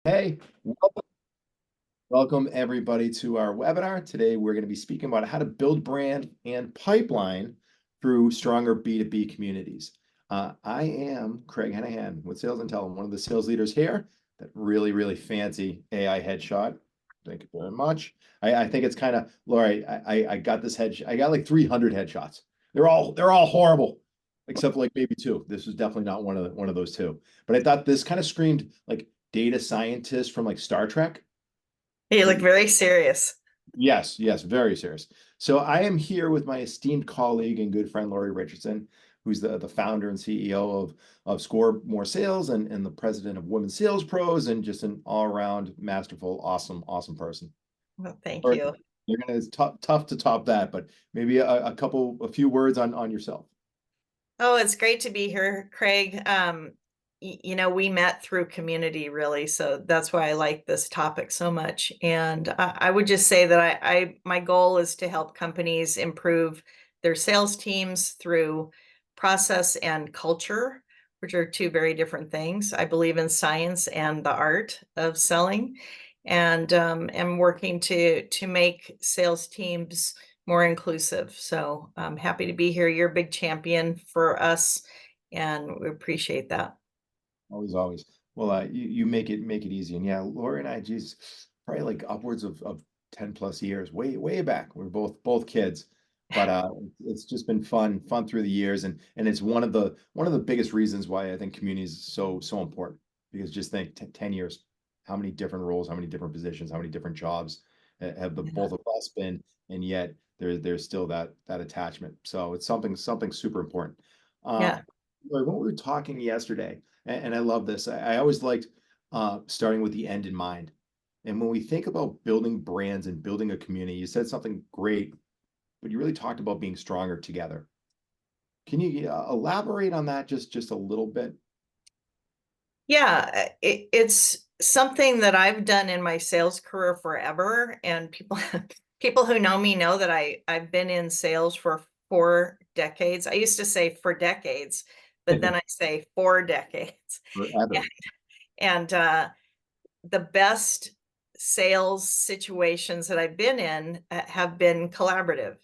Hey, welcome everybody to our webinar. Today we're going to be speaking about how to build brand and pipeline through stronger B2B communities. I am Craig Hennihan with Sales Intel. I'm one of the sales leaders here. That really fancy AI headshot. Thank you very much. I think it's kind of Lori. I got this I got like 300 headshots. They're all horrible, except like maybe two. This was definitely not one of those two. But I thought this kind of screamed like data scientist from like Star Trek. You look Like, very serious. yes, very serious. So I am here with my esteemed colleague and good friend Lori Richardson, who's the founder and CEO of Score More Sales and the president of Women Sales Pros and just an all-around masterful, awesome person. Well, thank Lori, you. you're gonna it's tough to top that, but maybe a few words on yourself. Oh, it's great to be here, Craig. We met through community, really, so that's why I like this topic so much. And I would just say that my goal is to help companies improve their sales teams through process and culture, which are two very different things. I believe in science and the art of selling, and am working to make sales teams more inclusive. So I'm happy to be here. You're a big champion for us, and we appreciate that. Always. Well, you make it easy, and yeah, Lori and I, geez, probably like upwards of 10 plus years, way back. We're both kids, but it's just been fun through the years, and it's one of the biggest reasons why I think community is so important. Because just think 10 years, how many different roles, how many different positions, how many different jobs have the Yeah. both of us been, and yet there's still that attachment. So it's something super important. Uh, Yeah. Lori, when we were talking yesterday. And I love this. I always liked starting with the end in mind. And when we think about building brands and building a community, you said something great, but you really talked about being stronger together. Can you elaborate on that just a little bit? Yeah, it's something that I've done in my sales career forever, and people people who know me know that I've been in sales for 4 decades. I used to say for decades, but then I say 4 decades. Forever. And the best sales situations that I've been in have been collaborative.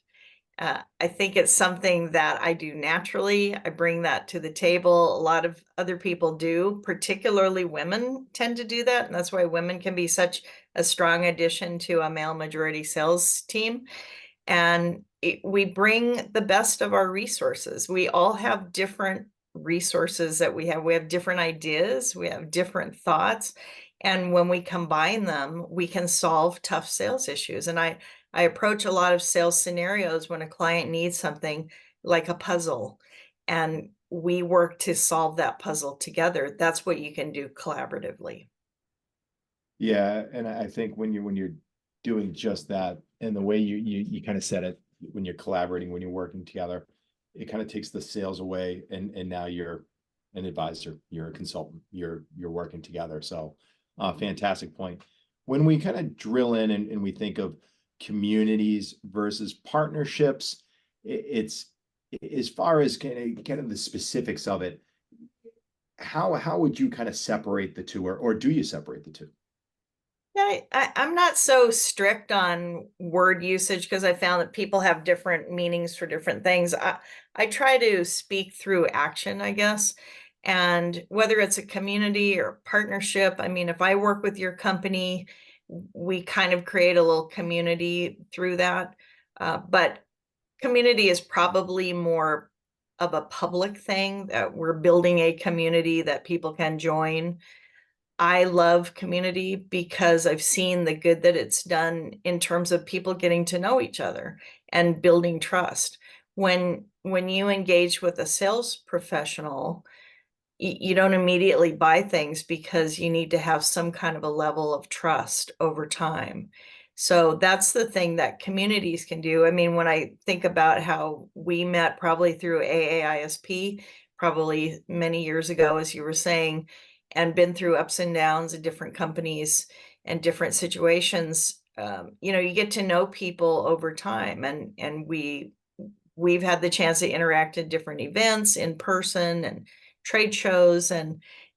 I think it's something that I do naturally. I bring that to the table. A lot of other people do, particularly women tend to do that. And that's why women can be such a strong addition to a male majority sales team. And we bring the best of our resources. We all have different resources that we have. We have different ideas, we have different thoughts. And when we combine them, we can solve tough sales issues. And I approach a lot of sales scenarios when a client needs something like a puzzle, and we work to solve that puzzle together. That's what you can do collaboratively. Yeah, and I think when you're doing just that, and the way you kind of said it, when you're collaborating, when you're working together, it kind of takes the sales away, and now you're an advisor, you're a consultant, you're working together. So, fantastic point. When we kind of drill in and we think of communities versus partnerships, it's as far as kind of the specifics of it. How would you kind of separate the two, or do you separate the two? Yeah, I'm not so strict on word usage because I found that people have different meanings for different things. I try to speak through action, I guess. And whether it's a community or partnership, I mean, if I work with your company, we kind of create a little community through that. But community is probably more of a public thing, that we're building a community that people can join. I love community because I've seen the good that it's done in terms of people getting to know each other and building trust. When you engage with a sales professional, you don't immediately buy things because you need to have some kind of a level of trust over time. So that's the thing that communities can do. I mean, when I think about how we met probably through AAISP, probably many years ago, as you were saying, and been through ups and downs in different companies and different situations, you get to know people over time, and we've had the chance to interact at different events in person and trade shows,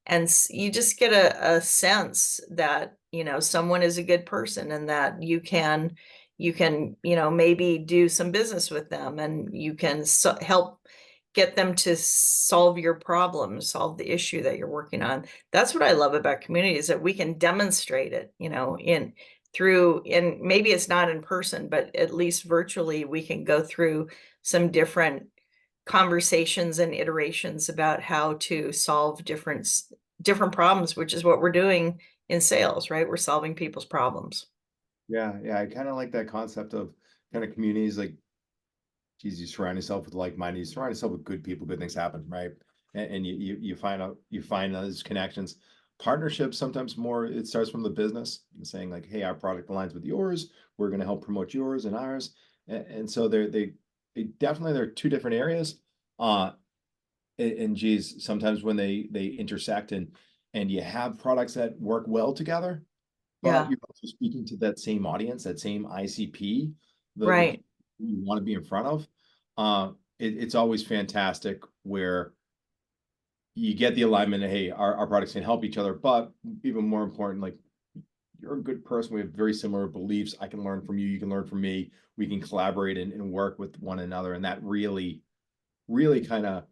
And you just get a sense that, you know, someone is a good person and that you can, you know, maybe do some business with them, and you can help get them to solve your problem, solve the issue that you're working on. That's what I love about community, is that we can demonstrate it, you know, and maybe it's not in person, but at least virtually we can go through some different conversations and iterations about how to solve different problems, which is what we're doing in sales, right? We're solving people's problems. Yeah, yeah, I kind of like that concept of kind of communities. Like, geez, you surround yourself with like-minded, you surround yourself with good people, good things happen, right? And you find those connections. Partnerships sometimes more, it starts from the business and saying like, hey, our product aligns with yours, we're going to help promote yours and ours. And so they definitely, they're two different areas. Uh and geez, sometimes when they intersect, and you have products that work well together, but Yeah, you're also speaking to that same audience, that same ICP, the right. people you want to be in front of. It's always fantastic where you get the alignment of, hey, our products can help each other, but even more important, like, you're a good person. We have very similar beliefs. I can learn from you. You can learn from me. We can collaborate and work with one another. And that really, really kind of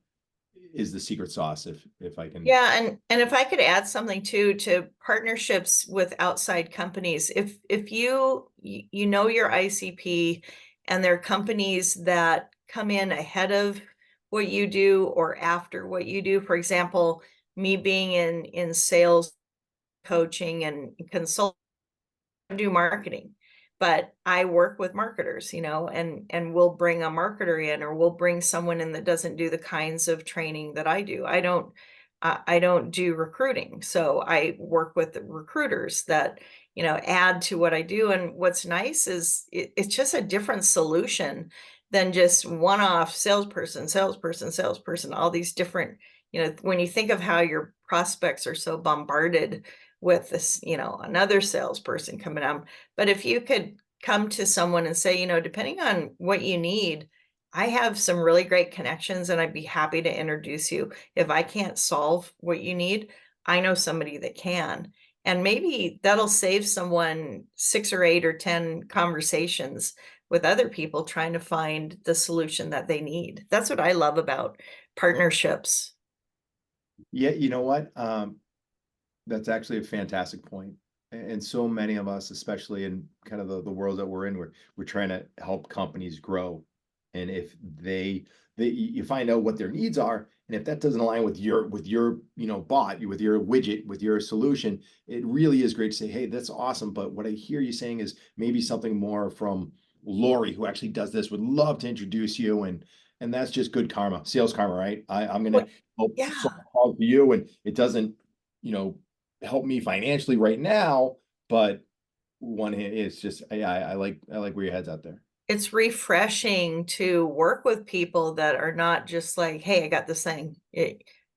is the secret sauce, if I can. Yeah, and if I could add something too to partnerships with outside companies, if you know your ICP, and there are companies that come in ahead of what you do or after what you do. For example, me being in sales, coaching, and consulting, do marketing, but I work with marketers, you know, and we'll bring a marketer in, or we'll bring someone in that doesn't do the kinds of training that I do. I don't do recruiting, so I work with the recruiters that, you know, add to what I do. And what's nice is it's just a different solution than just one-off salesperson, all these different, you know, when you think of how your prospects are so bombarded with this, you know, another salesperson coming up. But if you could come to someone and say, you know, depending on what you need, I have some really great connections and I'd be happy to introduce you. If I can't solve what you need, I know somebody that can. And maybe that'll save someone 6 or 8 or 10 conversations with other people trying to find the solution that they need. That's what I love about partnerships. Yeah, you know what? That's actually a fantastic point. And so many of us, especially in kind of the world that we're in, we're trying to help companies grow. And if they you find out what their needs are, and if that doesn't align with your bot, with your widget, with your solution, it really is great to say, hey, that's awesome. But what I hear you saying is maybe something more from Lori, who actually does this, would love to introduce you. And that's just good karma, sales karma, right? I'm gonna What? help solve Yeah. a problem for you, and it doesn't, you know, help me financially right now, but one hand, it's just, I like where your head's out there. It's refreshing to work with people that are not just like, hey, I got this thing.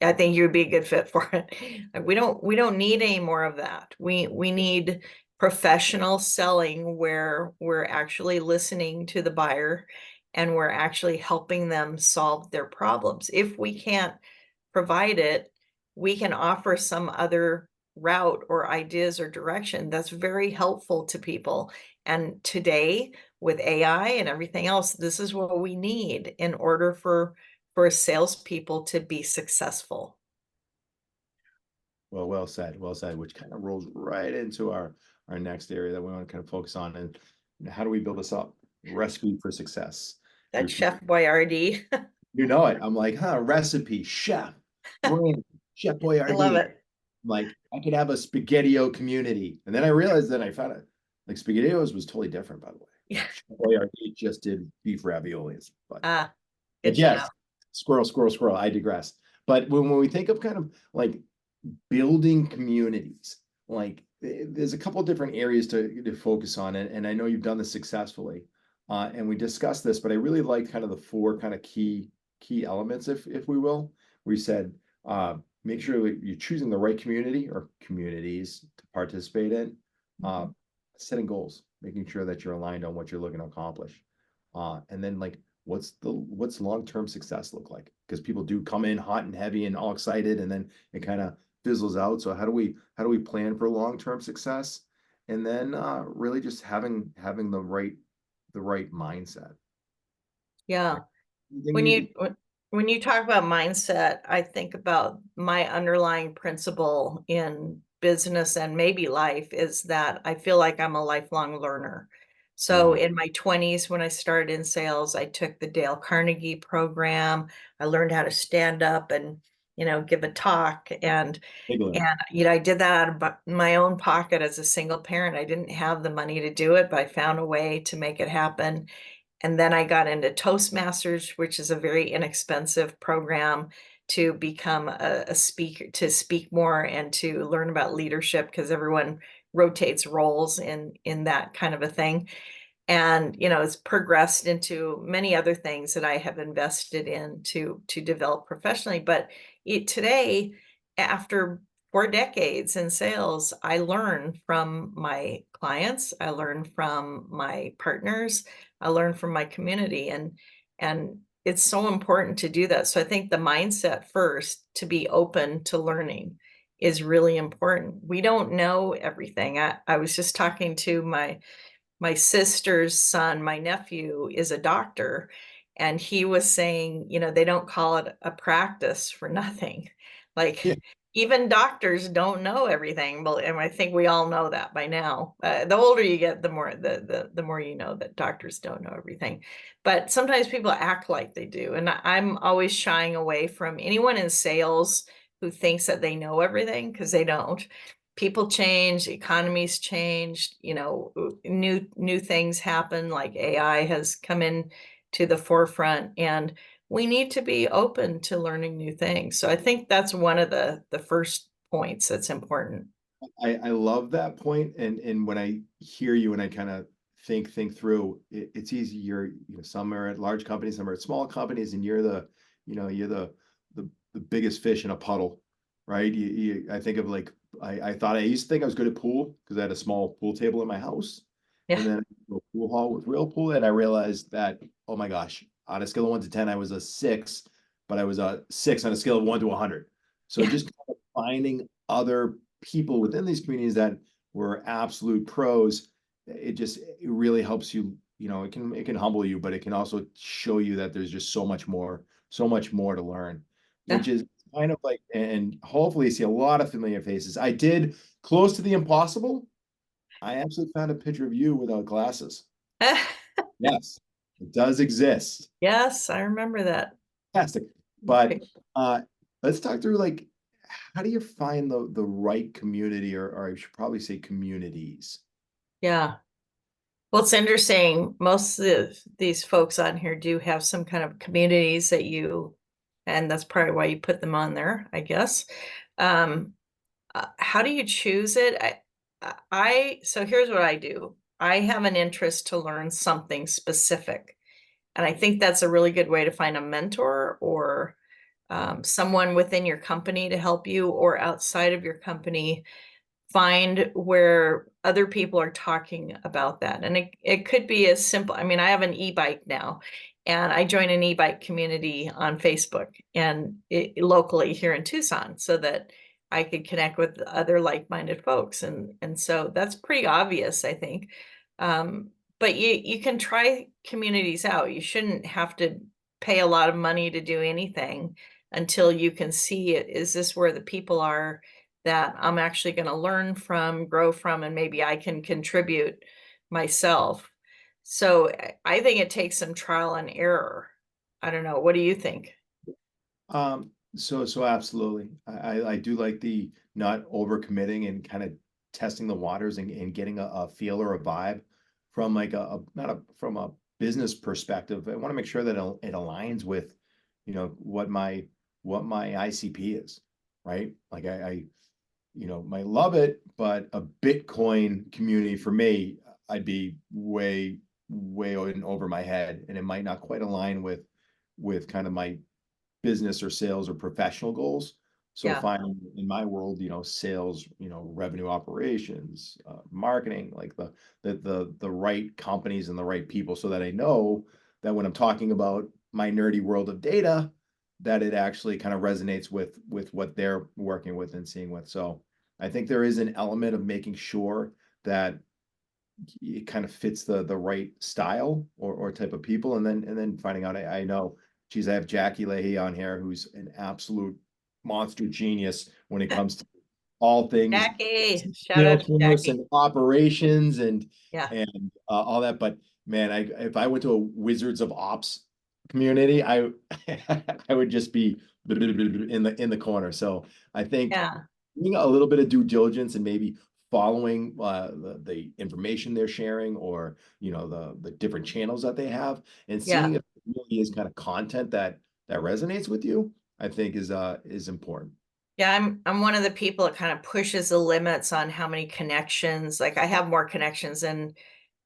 I think you'd be a good fit for it. Like, we don't need any more of that. We need professional selling where we're actually listening to the buyer and we're actually helping them solve their problems. If we can't provide it, we can offer some other route or ideas or direction that's very helpful to people. And today, with AI and everything else, this is what we need in order for salespeople to be successful. Well, well said, which kind of rolls right into our next area that we want to kind of focus on. And how do we build this up? Recipe for success That's through Chef Boyardee. you know it. I'm like, huh, recipe, chef, brand, Chef I love Boyardee. it. Like, I could have a spaghettio community. And then I realized that I found it, like, spaghettios was totally different, by the way. Yeah. Chef Boyardee just did beef raviolis. Ah, But good to know. yes, squirrel, squirrel, squirrel. I digress. But when we think of kind of like building communities, like, there's a couple of different areas to focus on, and I know you've done this successfully. And we discussed this, but I really like kind of the four kind of key elements, if we will. We said, make sure that you're choosing the right community or communities to participate in. Setting goals, making sure that you're aligned on what you're looking to accomplish. And then, like, what's long-term success look like? Because people do come in hot and heavy and all excited, and then it kind of fizzles out. So how do we plan for long-term success? And then really just having the right mindset. Yeah. Right? Anything When you you talk about mindset, I think about my underlying principle in business and maybe life is that I feel like I'm a lifelong learner. So Yeah, in my 20s, when I started in sales, I took the Dale Carnegie program. I learned how to stand up and, give a talk. big. And I did that out of my own pocket as a single parent. I didn't have the money to do it, but I found a way to make it happen. And then I got into Toastmasters, which is a very inexpensive program to become a speaker, to speak more and to learn about leadership because everyone rotates roles in that kind of a thing. And it's progressed into many other things that I have invested in to develop professionally. But today, after 4 decades in sales, I learn from my clients, I learn from my partners, I learn from my community, and it's so important to do that. So I think the mindset first to be open to learning is really important. We don't know everything. I was just talking to my sister's son, my nephew, is a doctor, and he was saying, they don't call it a practice for nothing. Yeah. Like, even doctors don't know everything, but and I think we all know that by now. The older you get, the more the more you know that doctors don't know everything. But sometimes people act like they do, and I'm always shying away from anyone in sales who thinks that they know everything because they don't. People change, economies change, new things happen, like AI has come in to the forefront, and we need to be open to learning new things. So I think that's one of the first points that's important. I love that point, and when I hear you and I kind of think through, it's easy. Some are at large companies, some are at small companies, and you're the biggest fish in a puddle, right? I think of like I used to think I was good at pool because I had a small pool table in my house, Yeah. and then I went to a pool hall with real pool, and I realized that, oh my gosh, on a scale of 1 to 10, I was a 6, but I was a 6 on a scale of 1 to 100. So Yeah. just kind of finding other people within these communities that were absolute pros, it really helps you. It can humble you, but it can also show you that there's just so much more to learn, Yeah. which is kind of like, and hopefully see a lot of familiar faces. I did close to the impossible. I actually found a picture of you without glasses. Yes, it does exist. Yes, I remember that. Fantastic. But uh let's talk through, like, how do you find the right community, or I should probably say communities? Yeah. Well, it's interesting. Most of these folks on here do have some kind of communities and that's probably why you put them on there, I guess. Um, how do you choose it? So here's what I do. I have an interest to learn something specific, and I think that's a really good way to find a mentor or someone within your company to help you or outside of your company find where other people are talking about that. And it could be as simple. I mean, I have an e-bike now, and I join an e-bike community on Facebook and locally here in Tucson so that I could connect with other like-minded folks. And so that's pretty obvious, I think. Um, but you can try communities out. You shouldn't have to pay a lot of money to do anything until you can see it. Is this where the people are that I'm actually going to learn from, grow from, and maybe I can contribute myself? So I think it takes some trial and error. I don't know. What do you think? So absolutely. I do like the not overcommitting and kind of testing the waters, and getting a feel or a vibe from, like, not from a business perspective. I want to make sure that it aligns with, what my ICP is, right? Like, I might love it, but a Bitcoin community for me, I'd be way, way over my head, and it might not quite align with kind of my business or sales or professional goals. So Yeah. finding in my world, sales, revenue operations, marketing, like the right companies and the right people, so that I know that when I'm talking about my nerdy world of data, that it actually kind of resonates with what they're working with and seeing with. So I think there is an element of making sure that it kind of fits the right style or type of people, and then finding out. I know, geez, I have Jackie Leahy on here, who's an absolute monster genius when it comes to all things Jackie, shout out to Salesforce Jackie. and operations Yeah, and all that. But man, if I went to a Wizards of Ops community, I I would just be in the corner. So I think yeah, doing a little bit of due diligence and maybe following the information they're sharing, or the different channels that they have, and yeah. seeing if it really is kind of content that resonates with you, I think is important. Yeah, I'm one of the people that kind of pushes the limits on how many connections. Like I have more connections than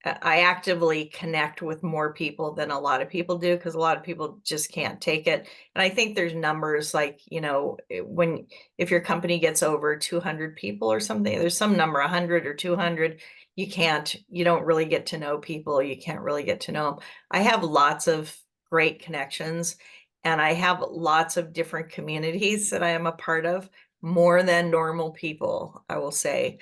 I actively connect with more people than a lot of people do because a lot of people just can't take it. And I think there's numbers like, when if your company gets over 200 people or something, there's some number 100 or 200, you don't really get to know people. You can't really get to know them. I have lots of great connections and I have lots of different communities that I am a part of, more than normal people, I will say.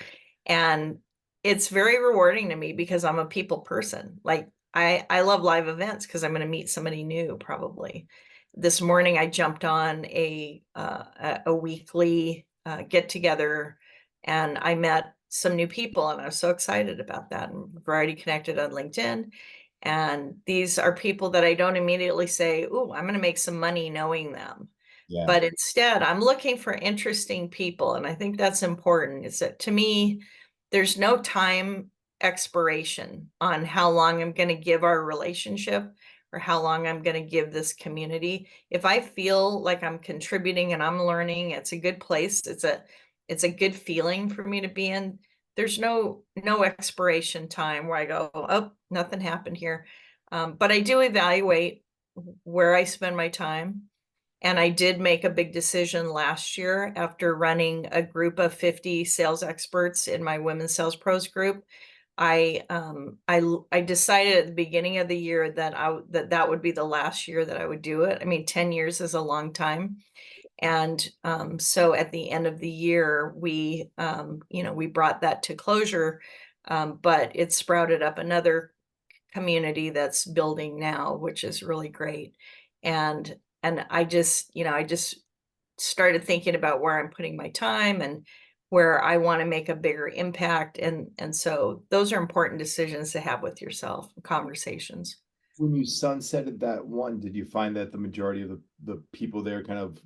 And it's very rewarding to me because I'm a people person. Like I love live events because I'm going to meet somebody new probably. This morning I jumped on a weekly get together and I met some new people and I was so excited about that. And we've already connected on LinkedIn. And these are people that I don't immediately say, "Oh, I'm going to make some money knowing them." Yeah, But instead, I'm looking for interesting people. And I think that's important. Is that to me, there's no time expiration on how long I'm going to give our relationship or how long I'm going to give this community. If I feel like I'm contributing and I'm learning, it's a good place. It's a good feeling for me to be in. There's no expiration time where I go, oh, nothing happened here. But I do evaluate where I spend my time. And I did make a big decision last year after running a group of 50 sales experts in my women's sales pros group. I decided at the beginning of the year that that would be the last year that I would do it. I mean, 10 years is a long time. And so at the end of the year, we brought that to closure. But it sprouted up another community that's building now, which is really great. And I just started thinking about where I'm putting my time and where I want to make a bigger impact. And so those are important decisions to have with yourself, conversations. when you sunsetted that one, did you find that the majority of the people there kind of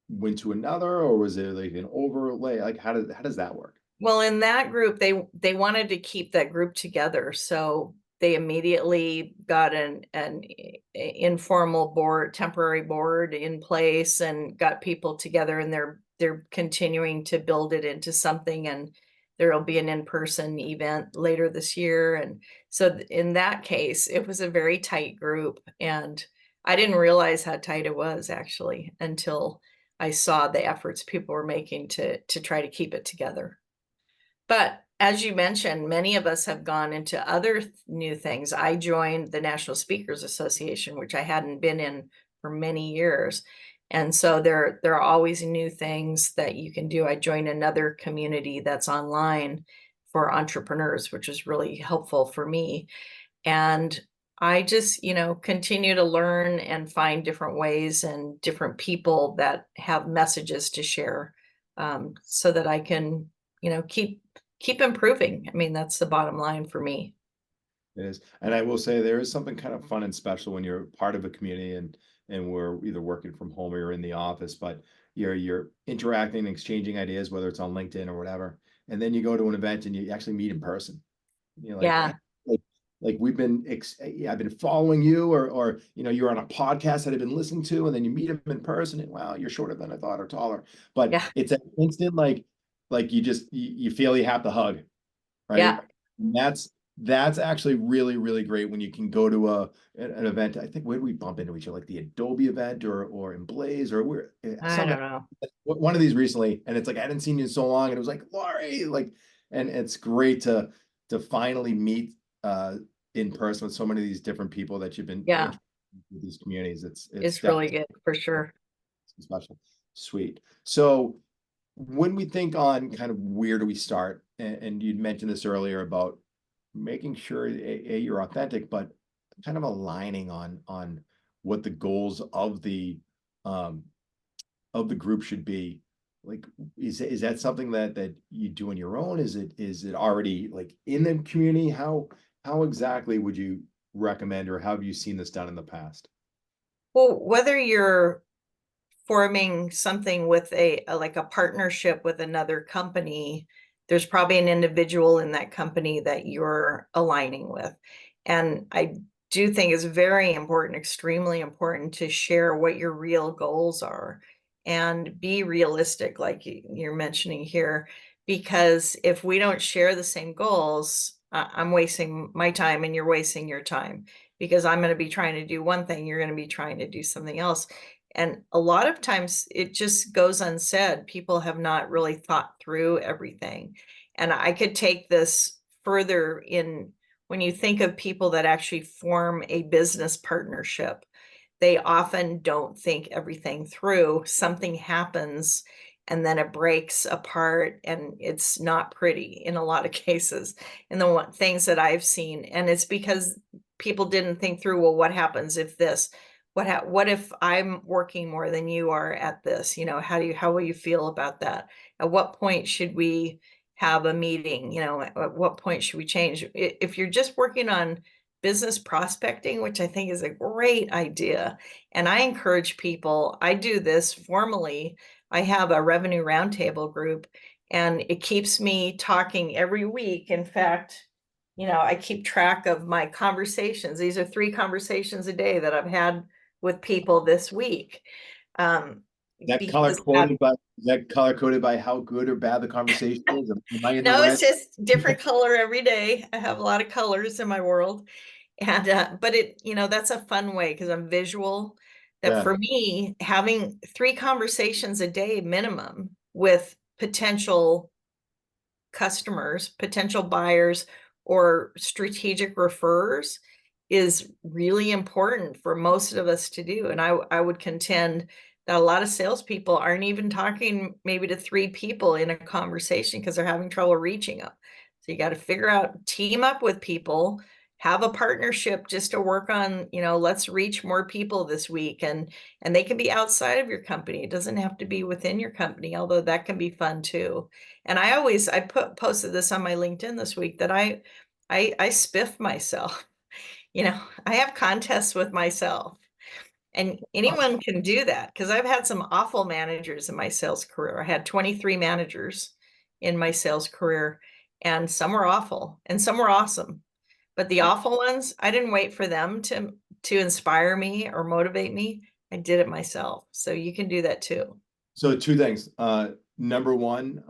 went to another, or was there like an overlay? Like how does that work? Well, in that group, they wanted to keep that group together, so they immediately got an informal board, temporary board in place, and got people together, and they're continuing to build it into something, and there'll be an in-person event later this year, and so in that case, it was a very tight group, and I didn't realize how tight it was actually until I saw the efforts people were making to try to keep it together. But as you mentioned, many of us have gone into other new things. I joined the National Speakers Association, which I hadn't been in for many years. And so there are always new things that you can do. I joined another community that's online for entrepreneurs, which is really helpful for me. And I just, continue to learn and find different ways and different people that have messages to share, so that I can, keep improving. I mean, that's the bottom line for me. It is. And I will say there is something kind of fun and special when you're part of a community, and we're either working from home or you're in the office, but you're interacting and exchanging ideas, whether it's on LinkedIn or whatever. And then you go to an event and you actually meet in person. You're like, Yeah, hey, like I've been following you, or you're on a podcast that I've been listening to, and then you meet him in person, and wow, you're shorter than I thought or taller. But yeah, it's an instant like you feel you have to hug, right? yeah. And that's actually really, really great when you can go to an event. I think, where do we bump into each other? Like the Adobe event, or in Blaze, or we're I some don't know. one of these recently, and it's like I hadn't seen you in so long, and it was like, Lori, like, and it's great to finally meet in person with so many of these different people that you've been Yeah, introduced to these communities. It's it's really definitely good for sure. Special. Sweet. So when we think on kind of where do we start, and you'd mentioned this earlier about making sure you're authentic, but kind of aligning on what the goals um of the group should be. Like, is that something that you do on your own? Is it already like in the community? How exactly would you recommend, or how have you seen this done in the past? Well, whether you're forming something with like a partnership with another company, there's probably an individual in that company that you're aligning with. And I do think it's very important, extremely important, to share what your real goals are and be realistic, like you're mentioning here. Because if we don't share the same goals, I'm wasting my time and you're wasting your time, because I'm going to be trying to do one thing, you're going to be trying to do something else. And a lot of times it just goes unsaid. People have not really thought through everything. And I could take this further in when you think of people that actually form a business partnership, they often don't think everything through. Something happens and then it breaks apart, and it's not pretty in a lot of cases in the things that I've seen. And it's because people didn't think through, well, what happens if this? What if I'm working more than you are at this? How will you feel about that? At what point should we have a meeting? At what point should we change? If you're just working on business prospecting, which I think is a great idea, and I encourage people, I do this formally. I have a revenue roundtable group, and it keeps me talking every week. In fact, I keep track of my conversations. These are 3 conversations a day that I've had with people this week. That color Because coded by is that color coded by how good or bad the conversation is? Am I in the no, red? it's just different color every day. I have a lot of colors in my world. And but that's a fun way, because I'm visual. That Yeah. for me, having 3 conversations a day minimum with potential customers, potential buyers, or strategic referrers is really important for most of us to do. And I would contend that a lot of salespeople aren't even talking maybe to 3 people in a conversation because they're having trouble reaching them. So you got to figure out, team up with people, have a partnership just to work on, let's reach more people this week. And they can be outside of your company. It doesn't have to be within your company, although that can be fun too. And I posted this on my LinkedIn this week, that I spiff myself. I have contests with myself, and anyone can do that, because I've had some awful managers in my sales career. I had 23 managers in my sales career, and some were awful and some were awesome. But the awful ones, I didn't wait for them to inspire me or motivate me. I did it myself. So you can do that too. So 2 things. Number one,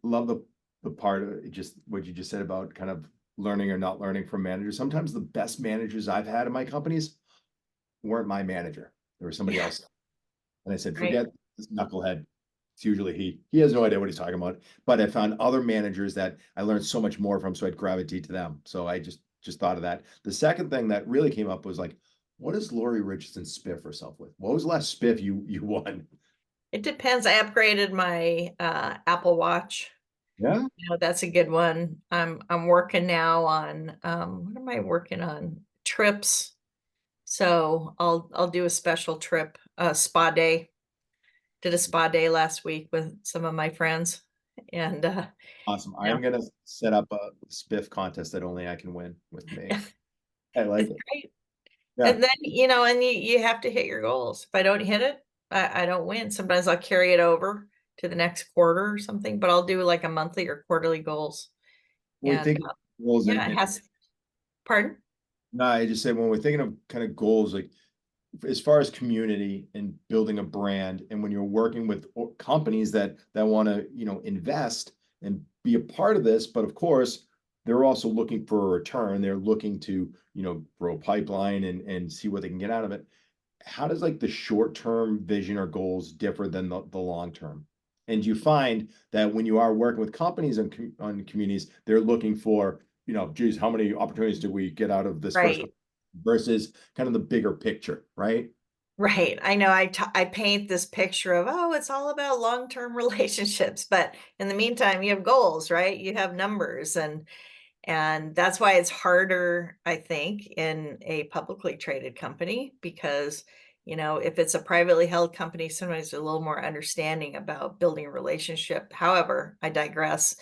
love the part of just what you just said about kind of learning or not learning from managers. Sometimes the best managers I've had in my companies weren't my manager. They were somebody Yeah, else. And I said, right. forget this knucklehead. It's usually he. He has no idea what he's talking about. But I found other managers that I learned so much more from, so I'd gravitate to them. So I just thought of that. The second thing that really came up was like, what does Lori Richardson spiff herself with? What was the last spiff you won? It depends. I upgraded my Apple Watch. Yeah. That's a good one. I'm working now on what am I working on? Trips. So I'll do a special trip, spa day. Did a spa day last week with some of my friends. And Awesome. I yeah, am gonna set up a spiff contest that only I can win with me. I like it's it. great. Yeah. And then, and you have to hit your goals. If I don't hit it, I don't win. Sometimes I'll carry it over to the next quarter or something, but I'll do like a monthly or quarterly goals. When we And think of goals yeah, it has, pardon? no, I just said when we're thinking of kind of goals, like as far as community and building a brand, and when you're working with companies that want to invest and be a part of this, but of course they're also looking for a return. They're looking to grow pipeline and see what they can get out of it. How does like the short term vision or goals differ than the long term? And you find that when you are working with companies on communities, they're looking for geez, how many opportunities did we get out of this first Right. versus kind of the bigger picture, right? Right. I know I paint this picture of, oh, it's all about long-term relationships, but in the meantime, you have goals, right? You have numbers, and that's why it's harder, I think, in a publicly traded company because, if it's a privately held company, sometimes there's a little more understanding about building a relationship. However, I digress.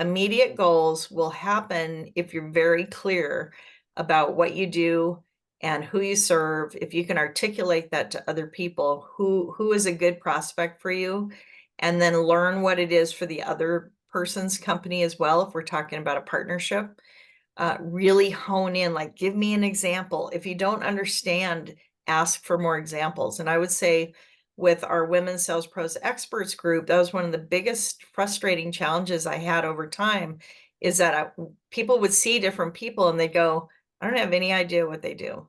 Immediate goals will happen if you're very clear about what you do and who you serve. If you can articulate that to other people, who is a good prospect for you, and then learn what it is for the other person's company as well, if we're talking about a partnership, really hone in, like, give me an example. If you don't understand, ask for more examples. And I would say with our Women Sales Pros Experts group, that was one of the biggest frustrating challenges I had over time, is that people would see different people and they go, I don't have any idea what they do.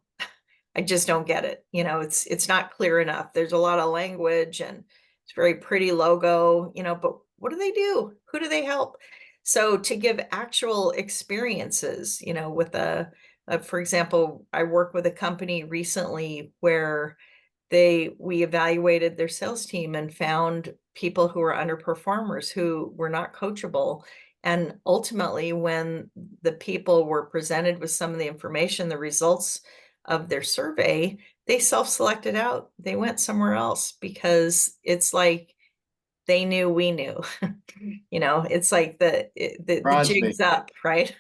I just don't get it. It's not clear enough. There's a lot of language and it's very pretty logo, but what do they do? Who do they help? So to give actual experiences, with for example, I work with a company recently where we evaluated their sales team and found people who were underperformers, who were not coachable. And ultimately, when the people were presented with some of the information, the results of their survey, they self-selected out. They went somewhere else because it's like they knew we knew. It's like the Bronze me. jig's up, right?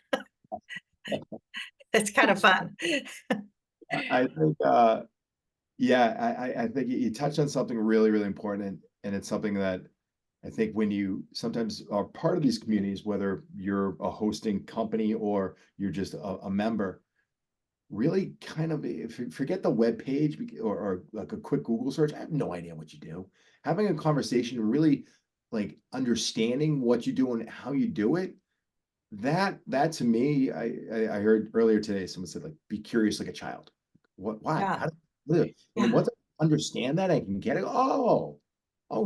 It's kind of fun. I think, yeah, I think you touched on something really, really important, and it's something that I think when you sometimes are part of these communities, whether you're a hosting company or you're just a member, really kind of forget the web page or like a quick Google search. I have no idea what you do. Having a conversation, really like understanding what you do and how you do it. That to me, I heard earlier today, someone said like, be curious like a child. What? Why? Yeah. How do you live? And then Yeah. once I understand that, I can get it. Oh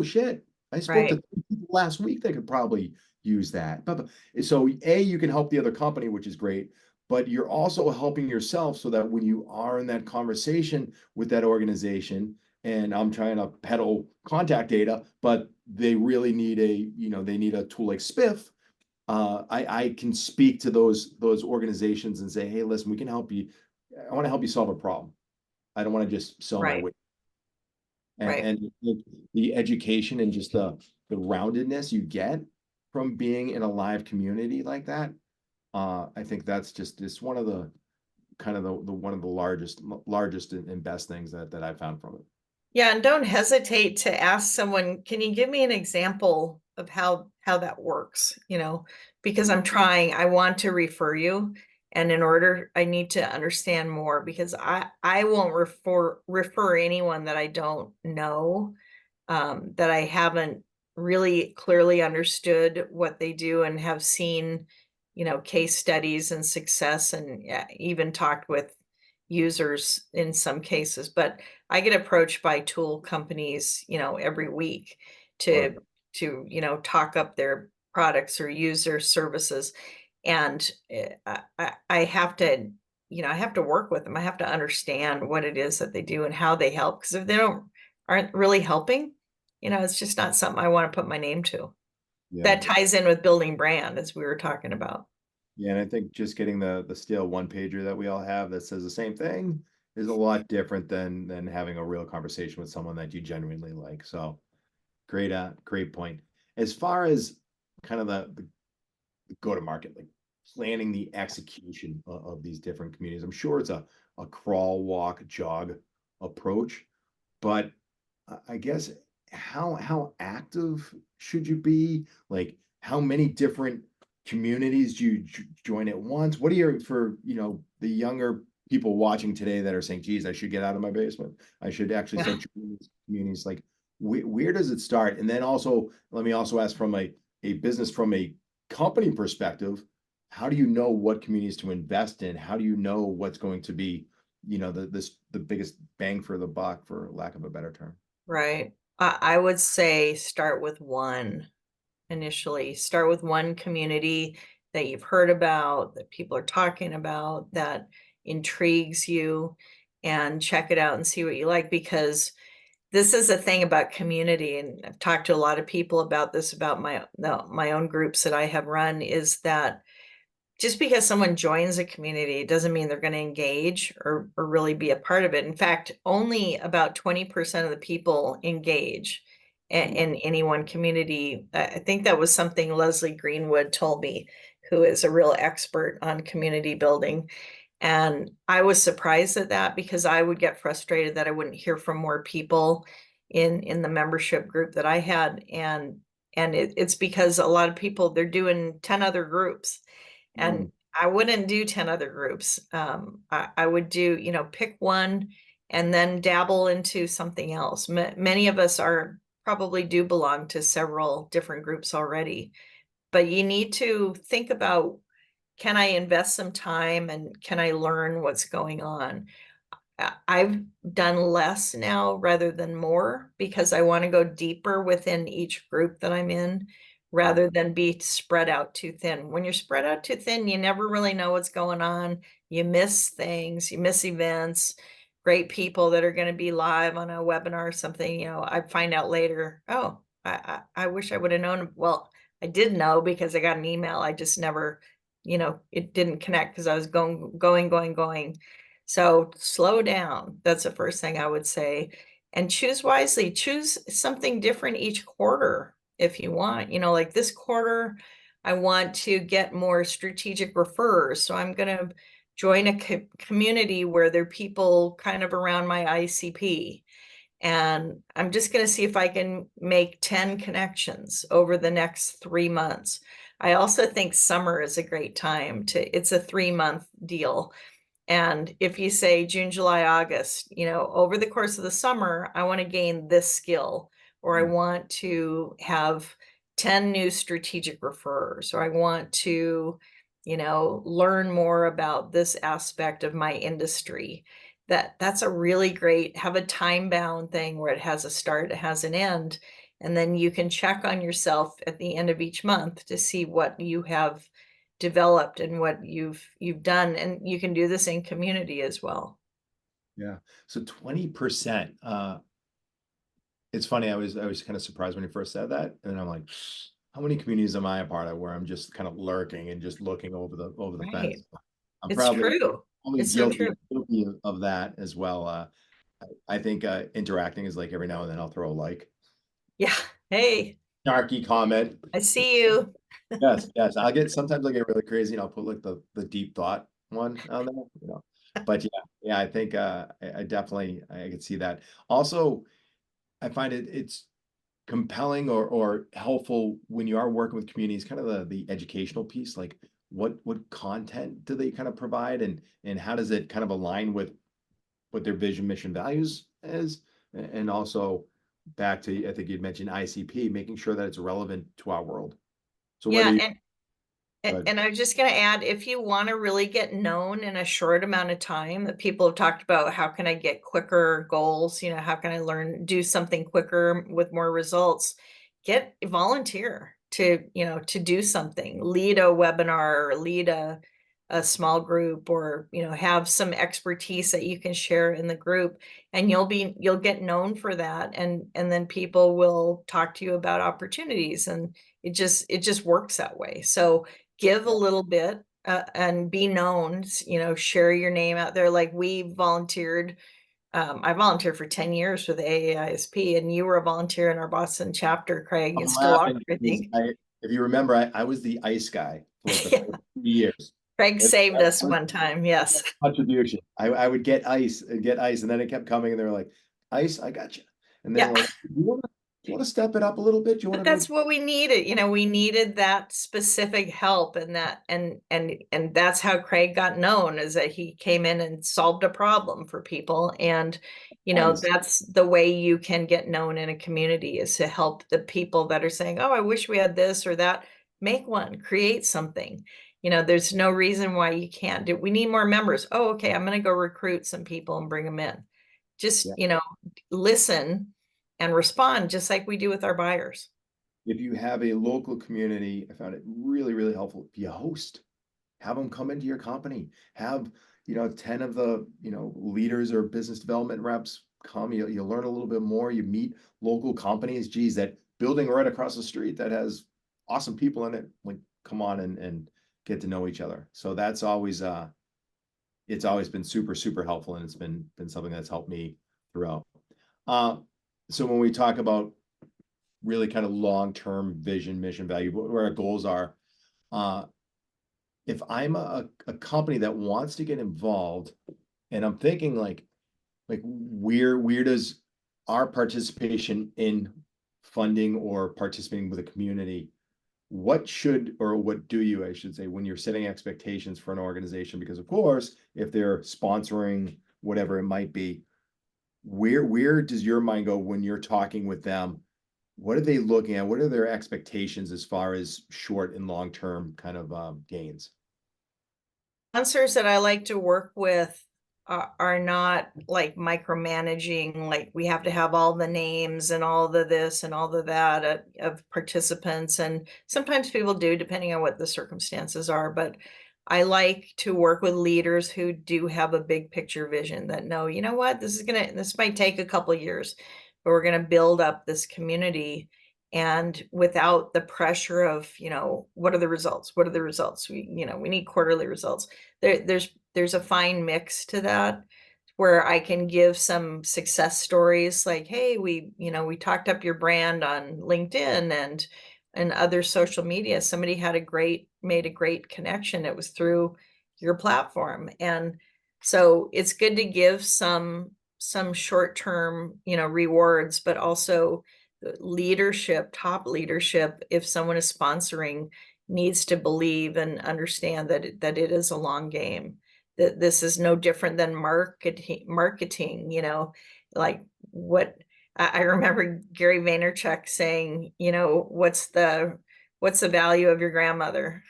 shit! I spoke to Right. 3 people last week that could probably use that. But so you can help the other company, which is great. But you're also helping yourself so that when you are in that conversation with that organization, and I'm trying to peddle contact data, but they really need they need a tool like Spiff. I can speak to those organizations and say, hey, listen, we can help you. I want to help you solve a problem. I don't want to just sell my Right. way. Right. And the education and just the roundedness you get from being in a live community like that, I think that's just it's one of the kind of the one of the largest and best things that I've found from it. Yeah, and don't hesitate to ask someone, can you give me an example of how that works, because I want to refer you, and in order I need to understand more, because I won't refer anyone that I don't know, that I haven't really clearly understood what they do and have seen, case studies and success, and even talked with users in some cases. But I get approached by tool companies, every week to Perfect. talk up their products or use their services. And I have to, I have to work with them. I have to understand what it is that they do and how they help. Because if they aren't really helping, it's just not something I want to put my name to. Yeah. That ties in with building brand, as we were talking about. Yeah, and I think just getting the stale one pager that we all have that says the same thing is a lot different than having a real conversation with someone that you genuinely like. So great point. As far as kind of the go to market, like planning the execution of these different communities, I'm sure it's a crawl, walk, jog approach, but I guess how active should you be? Like how many different communities do you join at once? What are your for the younger people watching today that are saying, geez, I should get out of my basement. I should actually Yeah. start joining these communities. Like where does it start? And then also let me also ask from a business from a company perspective, how do you know what communities to invest in? How do you know what's going to be, the biggest bang for the buck, for lack of a better term? Right. I would say start with one initially. Start with one community that you've heard about, that people are talking about, that intrigues you. and check it out and see what you like, because this is a thing about community. And I've talked to a lot of people about this, about my own groups that I have run, is that just because someone joins a community doesn't mean they're going to engage or really be a part of it. In fact, only about 20% of the people engage in any one community. I think that was something Leslie Greenwood told me, who is a real expert on community building. And I was surprised at that, because I would get frustrated that I wouldn't hear from more people in the membership group that I had. And it's because a lot of people, they're doing 10 other groups, and Mm, I wouldn't do 10 other groups. I would do, pick one and then dabble into something else. Many of us are probably do belong to several different groups already, but you need to think about, can I invest some time and can I learn what's going on? I've done less now rather than more, because I want to go deeper within each group that I'm in, mm, rather than be spread out too thin. When you're spread out too thin, you never really know what's going on. You miss things, you miss events, great people that are going to be live on a webinar or something. I find out later, oh, I wish I would have known. Well, I did know, because I got an email. I just never, it didn't connect because I was going. So slow down. That's the first thing I would say. And choose wisely. Choose something different each quarter if you want. Like this quarter, I want to get more strategic referrers. So I'm going to join a community where there are people kind of around my ICP. And I'm just going to see if I can make 10 connections over the next 3 months. I also think summer is a great time it's a 3-month deal. And if you say June, July, August, over the course of the summer, I want to gain this skill, or I mm. want to have 10 new strategic referrers, or I want to, learn more about this aspect of my industry. That's a really great, have a time bound thing where it has a start, it has an end. And then you can check on yourself at the end of each month to see what you have developed and what you've done. And you can do this in community as well. Yeah. So 20%. It's funny, I was kind of surprised when you first said that. And I'm like, how many communities am I a part of where I'm just kind of lurking and just looking over the Right. fence? I'm It's probably true. only It's so guilty true. of that as well. I think interacting is like every now and then I'll throw a like Yeah. Hey, snarky comment. I see you. Yes, yes. Sometimes I get really crazy and I'll put like the deep thought one on there. But yeah, I think I definitely I could see that. Also, I find it's compelling or helpful when you are working with communities, kind of the educational piece, like what content do they kind of provide and how does it kind of align with what their vision, mission, values is? And also back to, I think you'd mentioned ICP, making sure that it's relevant to our world. So whether Yeah. you, but And I'm just going to add, if you want to really get known in a short amount of time, that people have talked about, how can I get quicker goals? How can I do something quicker with more results? Get volunteer to do something, lead a webinar, or lead a small group, or, have some expertise that you can share in the group, and you'll get known for that. And then people will talk to you about opportunities, and it just works that way. So give a little bit, and be known, share your name out there. Like we volunteered. I volunteered for 10 years with AAISP, and you were a volunteer in our Boston chapter, Craig, and I'm still are, laughing I because think. if you remember, I was the ice guy for like the Yeah. first 2 years. Craig And saved us I was one time. Yes. contribution. I would get ice and get ice, and then it kept coming, and they were like, "Ice, I got you." And then Yeah. like, do you want to step it up a little bit? Do you want But to make that's what we needed. We needed that specific help, and that's how Craig got known, is that he came in and solved a problem for people. And ice? that's the way you can get known in a community, is to help the people that are saying, oh, I wish we had this or that. Make one, create something. There's no reason why you can't do. We need more members. Oh, okay, I'm going to go recruit some people and bring them in. Just, Yeah. listen and respond, just like we do with our buyers. If you have a local community, I found it really, really helpful. If you host, have them come into your company. Have, 10 of the, leaders or business development reps come, you learn a little bit more, you meet local companies, geez, that building right across the street that has awesome people in it, like come on and get to know each other. So that's always, it's always been super, super helpful. And it's been something that's helped me throughout. Uh, so when we talk about really kind of long-term vision, mission, value, where our goals are, uh, if I'm a company that wants to get involved, and I'm thinking like where does our participation in funding or participating with a community, what should, or what do you, I should say, when you're setting expectations for an organization? Because of course, if they're sponsoring whatever it might be, where does your mind go when you're talking with them? What are they looking at? What are their expectations as far as short and long term kind of gains? Sponsors that I like to work with are not like micromanaging, like we have to have all the names and all the this and all the that of participants. And sometimes people do, depending on what the circumstances are. But I like to work with leaders who do have a big picture vision that know, you know what, this might take a couple of years, but we're gonna build up this community. And without the pressure of, what are the results? What are the results? We need quarterly results. There's a fine mix to that where I can give some success stories like, hey, we talked up your brand on LinkedIn and other social media. Somebody made a great connection. It was through your platform. And so it's good to give some short-term, rewards, but also top leadership, if someone is sponsoring, needs to believe and understand that it is a long game. That this is no different than marketing, like what I remember Gary Vaynerchuk saying, what's the value of your grandmother?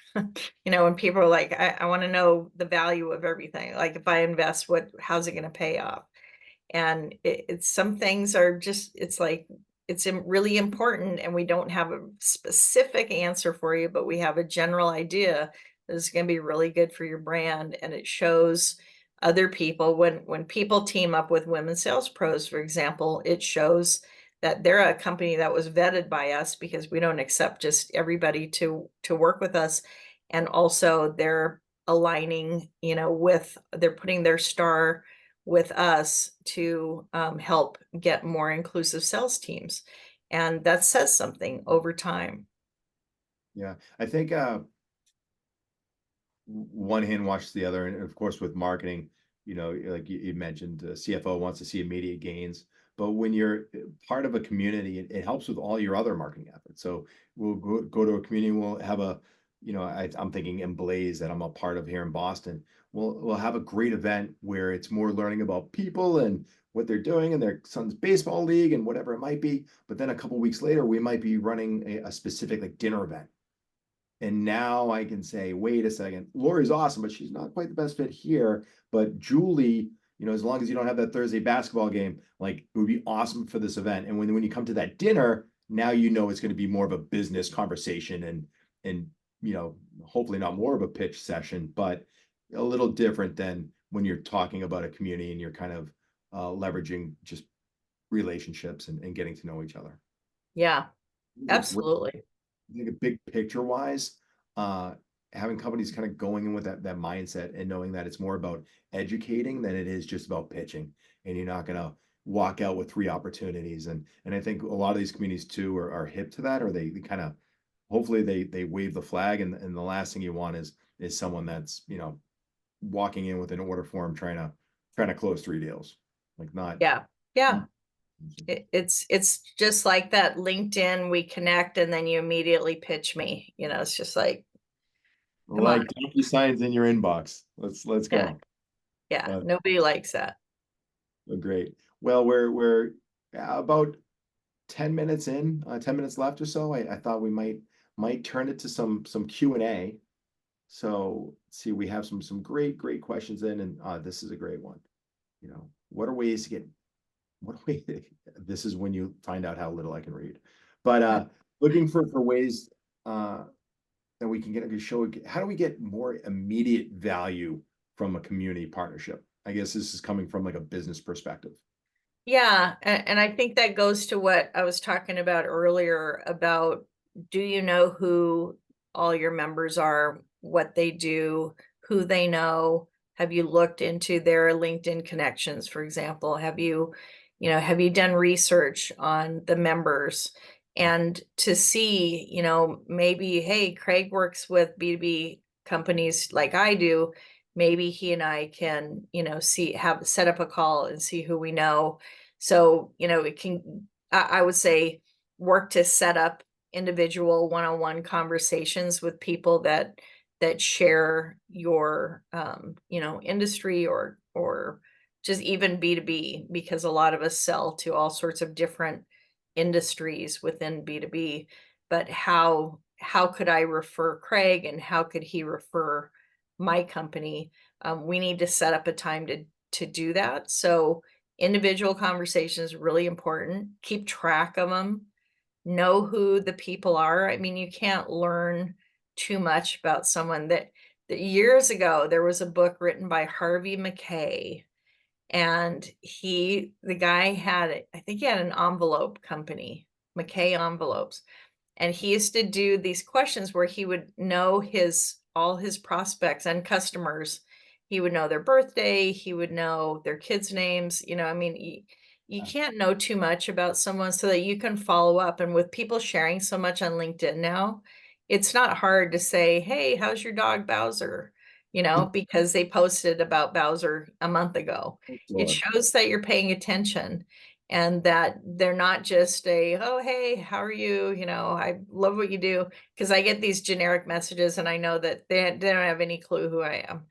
When people are like, I want to know the value of everything. Like if I invest, how's it going to pay off? And it's some things are just, it's like, it's really important, and we don't have a specific answer for you, but we have a general idea that is going to be really good for your brand. And it shows other people when people team up with women sales pros, for example, it shows that they're a company that was vetted by us, because we don't accept just everybody to work with us. And also they're aligning, they're putting their star with us to help get more inclusive sales teams. And that says something over time. Yeah, I think one hand washes the other, and of course with marketing, like you mentioned, CFO wants to see immediate gains, but when you're part of a community, it helps with all your other marketing efforts. So we'll go to a community, we'll have I'm thinking in Blaze that I'm a part of here in Boston. We'll have a great event where it's more learning about people and what they're doing in their son's baseball league and whatever it might be. But then a couple of weeks later, we might be running a specific like dinner event. And now I can say, wait a second, Lori's awesome, but she's not quite the best fit here. But Julie, as long as you don't have that Thursday basketball game, like it would be awesome for this event. And when you come to that dinner, now it's going to be more of a business conversation and hopefully not more of a pitch session, but a little different than when you're talking about a community and you're kind of leveraging just relationships and getting to know each other. Yeah, absolutely. I think a big picture wise, having companies kind of going in with that mindset and knowing that it's more about educating than it is just about pitching, and you're not going to walk out with 3 opportunities. And I think a lot of these communities too are hip to that, or they kind of hopefully they wave the flag, and the last thing you want is someone that's walking in with an order form trying to close 3 deals, like not. Yeah. It's just like that LinkedIn, we connect and then you immediately pitch me. It's just like, come on. Donkey signs in your inbox. Let's go. Yeah, nobody likes that. Great. Well, we're about 10 minutes in, 10 minutes left or so. I thought we might turn it to some Q&A. So let's see, we have some great questions in, and this is a great one. What are ways to get this is when you find out how little I can read. But looking for ways that we can get a good show. How do we get more immediate value from a community partnership? I guess this is coming from like a business perspective. Yeah, and I think that goes to what I was talking about earlier about, do you know who all your members are, what they do, who they know? Have you looked into their LinkedIn connections, for example? Have you done research on the members? And to see, maybe, hey, Craig works with B2B companies like I do. Maybe he and I can, set up a call and see who we know. So, I would say, work to set up individual one-on-one conversations with people that share your, industry, or just even B2B, because a lot of us sell to all sorts of different industries within B2B. But how could I refer Craig, and how could he refer my company? We need to set up a time to do that. So individual conversation is really important. Keep track of them. Know who the people are. I mean, you can't learn too much about someone that years ago, there was a book written by Harvey Mackay, and the guy had, I think he had an envelope company, Mackay Envelopes. And he used to do these questions where he would know all his prospects and customers. He would know their birthday, he would know their kids' names. I mean, you can't know too much about someone so that you can follow up. And with people sharing so much on LinkedIn now, it's not hard to say, hey, how's your dog Bowser? Because they posted about Bowser a month ago. It Lord. shows that you're paying attention, and that they're not just oh, hey, how are you? I love what you do. Because I get these generic messages, and I know that they don't have any clue who I am.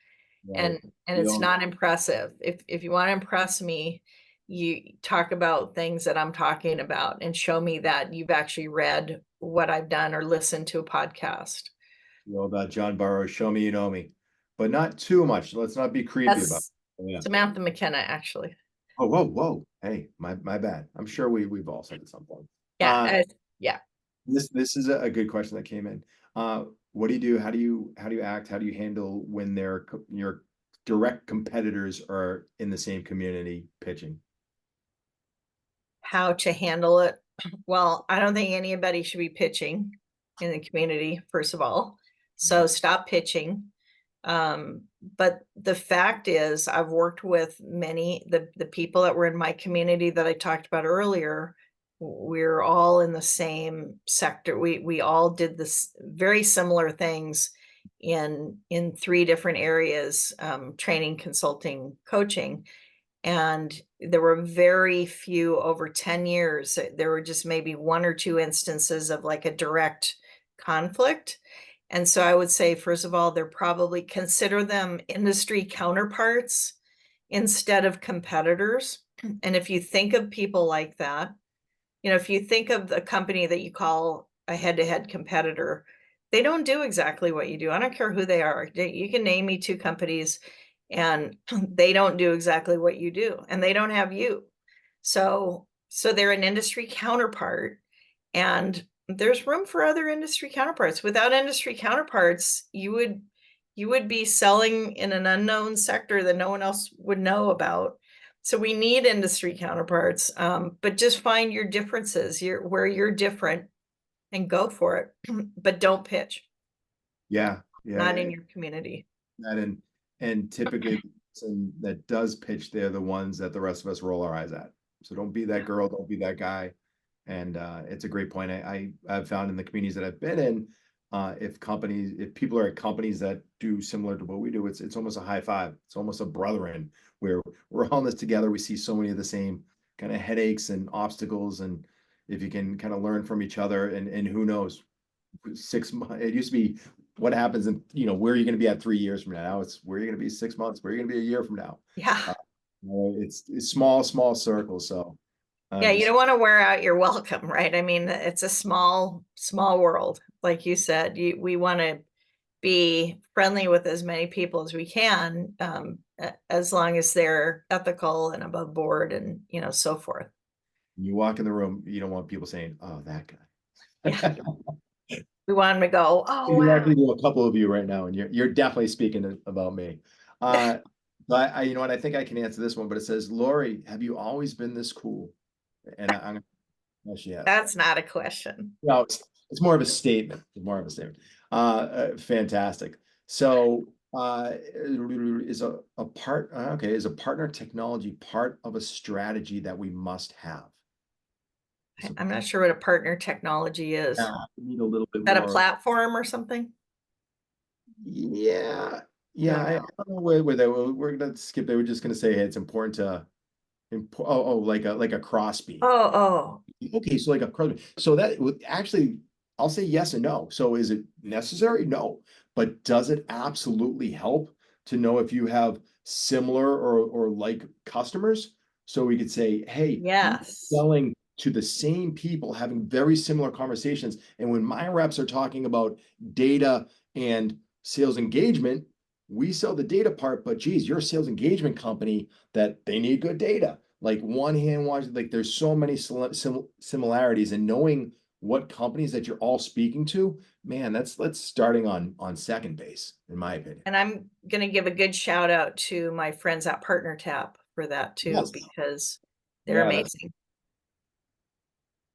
Right. And it's not impressive. If you want to impress me, you talk about things that I'm talking about, and show me that you've actually read what I've done or listened to a podcast. About John Burroughs, show me you know me, but not too much. Let's not be creepy about That's it. Yeah. Samantha McKenna, actually. Oh, whoa, whoa. Hey, my bad. I'm sure we've all said at some point. Yeah. Uh, Yeah. this is a good question that came in. What do you do? How do you act? How do you handle when your direct competitors are in the same community pitching? How to handle it? Well, I don't think anybody should be pitching in the community, first of all. So stop pitching. But the fact is, I've worked with many, the people that were in my community that I talked about earlier. We're all in the same sector. We all did this very similar things in three different areas: training, consulting, coaching. And there were very few over 10 years. There were just maybe one or two instances of like a direct conflict. And so I would say, first of all, they're probably, consider them industry counterparts instead of competitors. And if you think of people like that, if you think of the company that you call a head-to-head competitor, they don't do exactly what you do. I don't care who they are. You can name me two companies, and they don't do exactly what you do, and they don't have you. So they're an industry counterpart, and there's room for other industry counterparts. Without industry counterparts, you would be selling in an unknown sector that no one else would know about. So we need industry counterparts, but just find your differences, where you're different, and go for it. But don't pitch, Yeah, not in yeah. your community. And typically the person that does pitch, they're the ones that the rest of us roll our eyes at. So don't be that girl, don't be that guy. And it's a great point. I've found in the communities that I've been in, if people are at companies that do similar to what we do, it's almost a high five. It's almost a brethren, where we're all in this together. We see so many of the same kind of headaches and obstacles, and if you can kind of learn from each other, and who knows, 6 months. It used to be what happens, and where are you going to be at 3 years from now? Now it's where are you going to be 6 months? Where are you going to be a year from now? Yeah. It's small circles. So Yeah, you just don't want to wear out your welcome, right? I mean, it's a small world. Like you said, we want to be friendly with as many people as we can, as long as they're ethical and above board, and so forth. you walk in the room, you don't want people saying, "Oh, that Yeah, guy." we want them to go, oh You're wow. actually to a couple of you right now, and you're definitely speaking about me. Uh, but you know what, I think I can answer this one, but it says, Lori, have you always been this cool? And I'm, yes, she has. That's not a question. No, it's more of a statement. It's more of a statement. Fantastic. So, is is a partner technology part of a strategy that we must have? So, I'm not sure what a partner technology is. Is we need a little bit that a more. platform or something? Yeah, I yeah. don't I know. don't know where they were. We're gonna skip. They were just gonna say, hey, it's important to like a crossbeam. Oh, oh, Okay, so like a crowd. So that would actually, I'll say yes and no. So is it necessary? No. But does it absolutely help to know if you have similar or like customers? So we could say, hey, we're yes. selling to the same people, having very similar conversations. And when my reps are talking about data and sales engagement, we sell the data part, but geez, you're a sales engagement company that they need good data. Like one hand wash, like there's so many similarities, and knowing what companies that you're all speaking to, man, that's starting on second base, in my opinion. And I'm going to give a good shout out to my friends at Partner Tap for that too, Yes. because they're Yeah, that's amazing.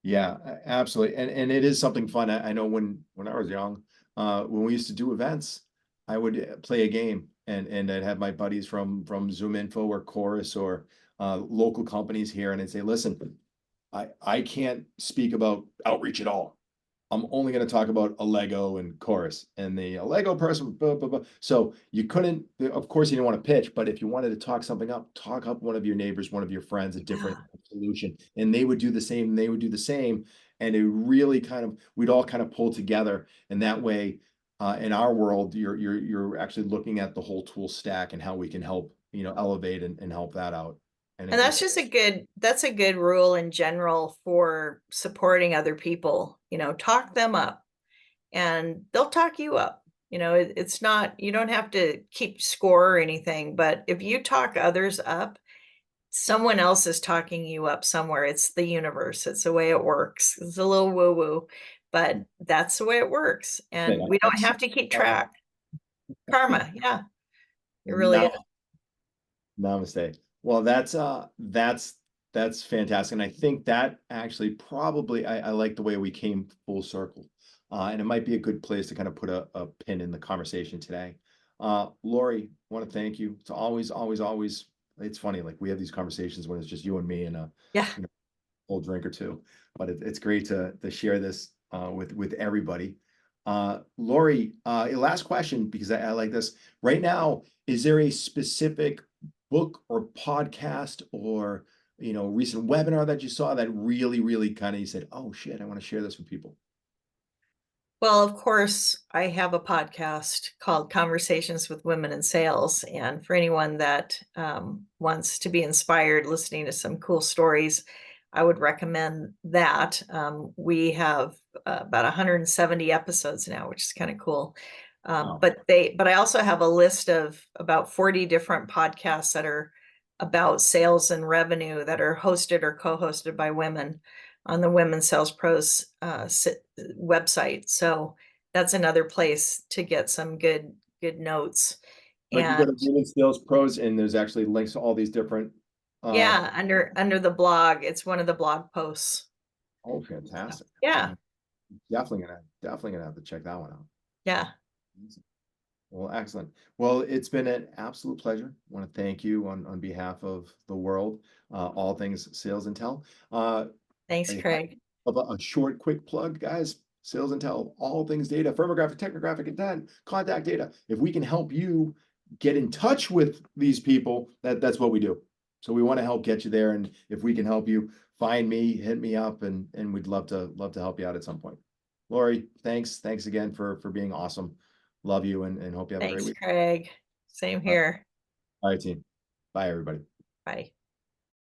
yeah, absolutely. And it is something fun. I know when I was young, when we used to do events, I would play a game and I'd have my buddies from Zoom Info or Chorus or local companies here, and I'd say, listen, I can't speak about outreach at all. I'm only going to talk about a Lego and chorus and the a Lego person. Blah, blah, blah. So you couldn't, of course, you didn't want to pitch, but if you wanted to talk something up, talk up one of your neighbors, one of your friends, a different Yeah. solution, and they would do the same. And they would do the same, and it really we'd all kind of pull together, and that way, in our world, you're actually looking at the whole tool stack and how we can help, elevate and help that out. And And it's that's a good rule in general for supporting other people. Talk them up and they'll talk you up. It's not, you don't have to keep score or anything, but if you talk others up, someone else is talking you up somewhere. It's the universe. It's the way it works. It's a little woo woo, but that's the way it works. And we don't have to keep track. Karma. Yeah, it really is. now Namaste. Well, that's fantastic. And I think that actually probably I like the way we came full circle. And it might be a good place to kind of put a pin in the conversation today. Lori, I want to thank you. It's always, it's funny, like we have these conversations when it's just you and me and a Yeah. full drink or two, but it's great to share this with everybody. Lori, last question, because I like this. Right now, is there a specific book or podcast or recent webinar that you saw that really kind of you said, oh shit, I want to share this with people? Well, of course, I have a podcast called Conversations with Women in Sales. And for anyone that wants to be inspired listening to some cool stories, I would recommend that. We have about 170 episodes now, which is kind of cool. Wow. But I also have a list of about 40 different podcasts that are about sales and revenue that are hosted or co-hosted by women on the Women Sales Pros website. So that's another place to get some good notes. Like you go And to Women Sales Pros and there's actually links to all these different yeah, under the blog, it's one of the blog posts. oh, fantastic. Yeah, Definitely gonna have to check that one out. yeah. Well, excellent. Well, it's been an absolute pleasure. I want to thank you on behalf of the world, all things sales intel. Thanks, I Craig. have a short, quick plug, guys. Sales intel, all things data, firmographic, technographic intent, contact data. If we can help you get in touch with these people, that's what we do. So we want to help get you there. And if we can help you, find me, hit me up, and we'd love to help you out at some point. Lori, thanks again for being awesome. Love you and hope you have a great Thanks, week. Craig. Same All here. right, team. Bye, everybody. Bye.